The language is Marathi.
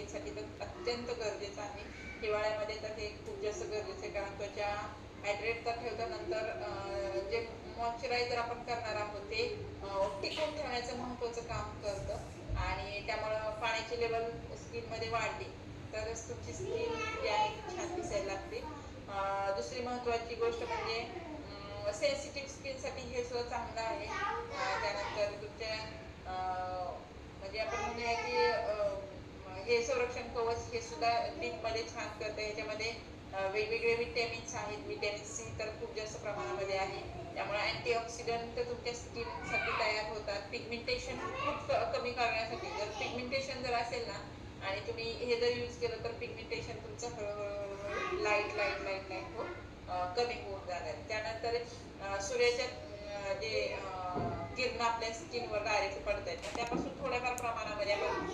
स्किनसाठी तर अत्यंत गरजेचं आहे. हिवाळ्यामध्ये तर हे खूप जास्त गरजेचं आहे, कारण त्वचा हायड्रेट तर ठेवतं, नंतर जे मॉइश्चरायझर आपण करणार आहोत ते टिकवून ठेवण्याचं महत्त्वाचं काम करतं. आणि त्यामुळं पाण्याची लेवल स्किनमध्ये वाढली तरच तुमची स्किन जी आहे ती छान दिसायला लागते. दुसरी महत्त्वाची गोष्ट म्हणजे सेन्सिटिव्ह स्किनसाठी हे सुद्धा चांगलं आहे. त्यानंतर तुमच्या म्हणजे आपण म्हणूया की हे संरक्षण कवच हे सुद्धा डीपमध्ये छान करतं. ह्याच्यामध्ये वेगवेगळे विटॅमिन्स आहेत. विटॅमिन सी तर खूप जास्त प्रमाणामध्ये आहे. त्यामुळे अँटीऑक्सिडंट तुमच्या स्किनसाठी तयार होतात. पिगमेंटेशन खूप कमी करण्यासाठी, जर पिगमेंटेशन जर असेल ना आणि तुम्ही हे जर यूज केलं तर पिगमेंटेशन तुमचं हळूहळू लाईट लाईट लाईट लाईट होत कमी होऊन जाणार. त्यानंतर सूर्याच्या जे किरण आपल्या स्किनवर डायरेक्ट पडत आहेत त्यापासून थोड्याफार प्रमाणामध्ये आपण